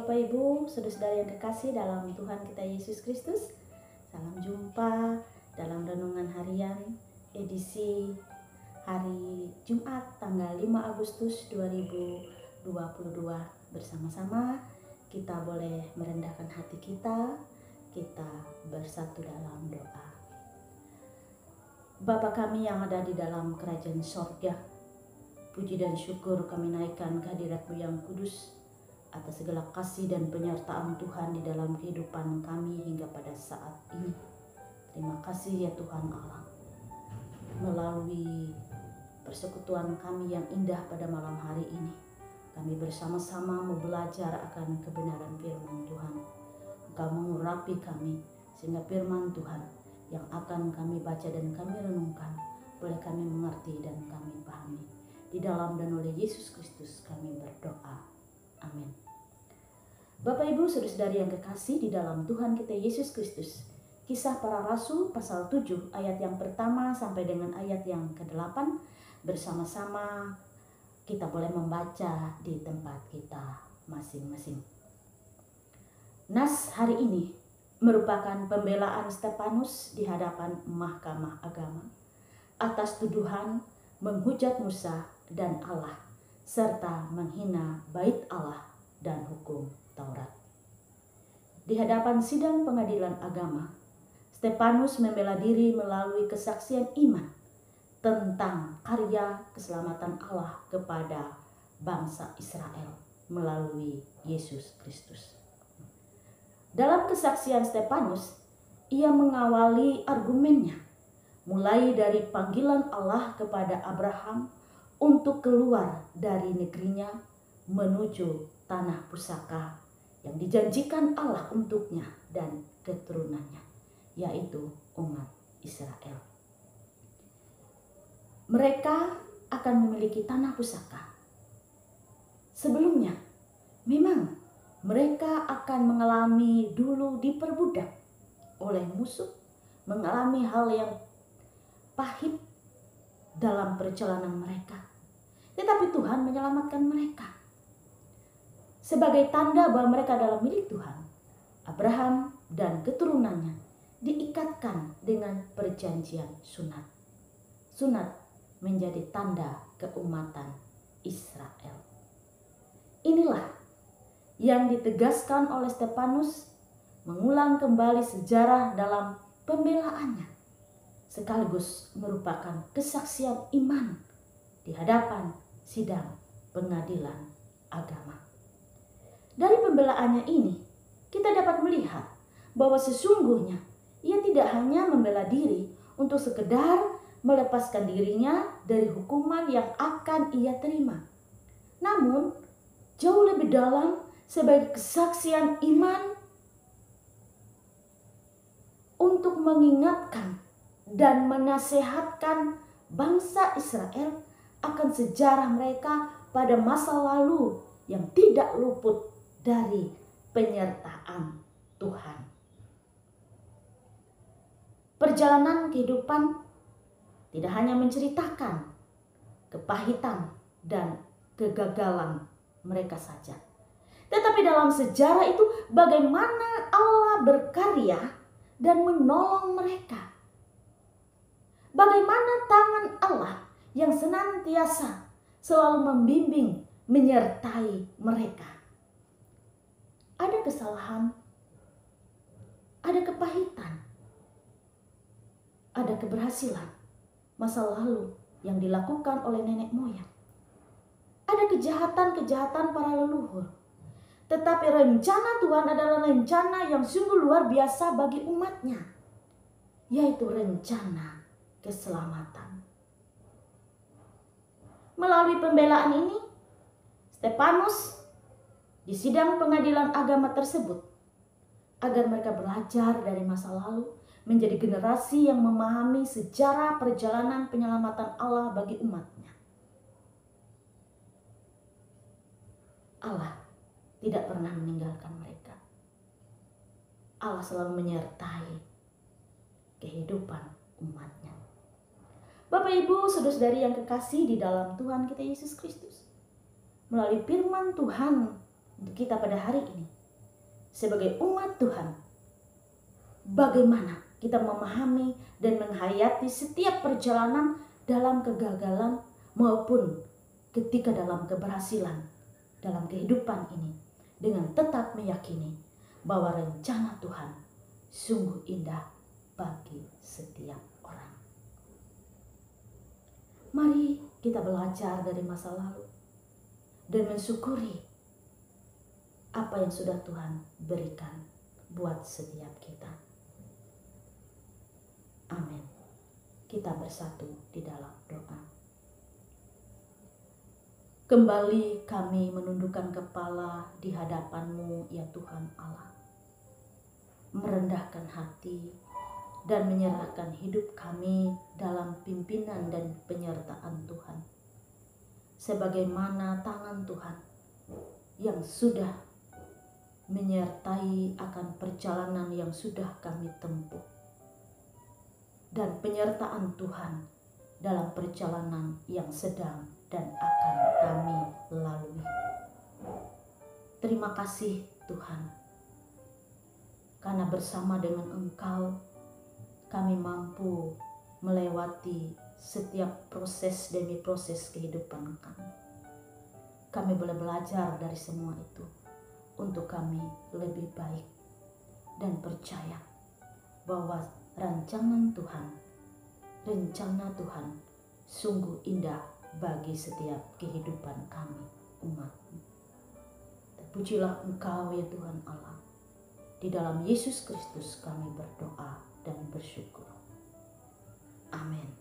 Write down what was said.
Bapak Ibu, saudara-saudara yang kekasih dalam Tuhan kita Yesus Kristus. Salam jumpa dalam renungan harian edisi hari Jumat tanggal 5 Agustus 2022. Bersama-sama kita boleh merendahkan hati kita bersatu dalam doa. Bapa kami yang ada di dalam kerajaan sorga, puji dan syukur kami naikkan kehadirat-Mu yang kudus atas segala kasih dan penyertaan Tuhan di dalam kehidupan kami hingga pada saat ini. Terima kasih ya Tuhan Allah. Melalui persekutuan kami yang indah pada malam hari ini, kami bersama-sama mau belajar akan kebenaran firman Tuhan. Engkau mengurapi kami sehingga firman Tuhan yang akan kami baca dan kami renungkan boleh kami mengerti dan kami pahami. Di dalam dan oleh Yesus Kristus kami berdoa. Amin. Bapak Ibu saudara-saudari yang kekasih di dalam Tuhan kita Yesus Kristus. Kisah para Rasul pasal 7 ayat yang pertama sampai dengan ayat yang ke-8. Bersama-sama kita boleh membaca di tempat kita masing-masing. Nas hari ini merupakan pembelaan Stefanus di hadapan Mahkamah Agama atas tuduhan menghujat Musa dan Allah serta menghina bait Allah dan hukum Taurat. Di hadapan sidang pengadilan agama, Stefanus membela diri melalui kesaksian iman tentang karya keselamatan Allah kepada bangsa Israel melalui Yesus Kristus. Dalam kesaksian Stefanus, ia mengawali argumennya mulai dari panggilan Allah kepada Abraham untuk keluar dari negerinya menuju tanah pusaka yang dijanjikan Allah untuknya dan keturunannya, yaitu umat Israel. Mereka akan memiliki tanah pusaka. Sebelumnya, memang mereka akan mengalami dulu diperbudak oleh musuh, mengalami hal yang pahit dalam perjalanan mereka. Tetapi Tuhan menyelamatkan mereka. Sebagai tanda bahwa mereka adalah milik Tuhan, Abraham dan keturunannya diikatkan dengan perjanjian sunat. Sunat menjadi tanda keumatan Israel. Inilah yang ditegaskan oleh Stefanus mengulang kembali sejarah dalam pembelaannya, sekaligus merupakan kesaksian iman di hadapan sidang pengadilan agama. Dari pembelaannya ini, kita dapat melihat bahwa sesungguhnya ia tidak hanya membela diri untuk sekedar melepaskan dirinya dari hukuman yang akan ia terima. Namun, jauh lebih dalam sebagai kesaksian iman untuk mengingatkan dan menasehatkan bangsa Israel akan sejarah mereka pada masa lalu yang tidak luput dari penyertaan Tuhan. Perjalanan kehidupan tidak hanya menceritakan kepahitan dan kegagalan mereka saja, tetapi dalam sejarah itu bagaimana Allah berkarya dan menolong mereka. Bagaimana tangan Allah yang senantiasa selalu membimbing, menyertai mereka. Ada kesalahan, ada kepahitan, ada keberhasilan masa lalu yang dilakukan oleh nenek moyang. Ada kejahatan-kejahatan para leluhur. Tetapi rencana Tuhan adalah rencana yang sungguh luar biasa bagi umatnya, yaitu rencana keselamatan. Melalui pembelaan ini, Stefanus di sidang pengadilan agama tersebut agar mereka belajar dari masa lalu menjadi generasi yang memahami sejarah perjalanan penyelamatan Allah bagi umatnya. Allah tidak pernah meninggalkan mereka. Allah selalu menyertai kehidupan umatnya. Bapak Ibu saudara-saudari yang kekasih di dalam Tuhan kita Yesus Kristus, melalui firman Tuhan untuk kita pada hari ini, sebagai umat Tuhan, bagaimana kita memahami dan menghayati setiap perjalanan dalam kegagalan maupun ketika dalam keberhasilan dalam kehidupan ini, dengan tetap meyakini bahwa rencana Tuhan sungguh indah bagi setiap orang. Mari kita belajar dari masa lalu dan mensyukuri apa yang sudah Tuhan berikan buat setiap kita. Amin. Kita bersatu di dalam doa. Kembali kami menundukkan kepala di hadapan-Mu ya Tuhan Allah, merendahkan hati dan menyerahkan hidup kami dalam pimpinan dan penyertaan Tuhan. Sebagaimana tangan Tuhan yang sudah menyertai akan perjalanan yang sudah kami tempuh, dan penyertaan Tuhan dalam perjalanan yang sedang dan akan kami lalui. Terima kasih Tuhan, karena bersama dengan Engkau kami mampu melewati setiap proses demi proses kehidupan kami. Kami boleh belajar dari semua itu untuk kami lebih baik dan percaya bahwa rencana Tuhan sungguh indah bagi setiap kehidupan kami umat-Mu. Terpujilah Engkau ya Tuhan Allah. Di dalam Yesus Kristus kami berdoa dan bersyukur. Amin.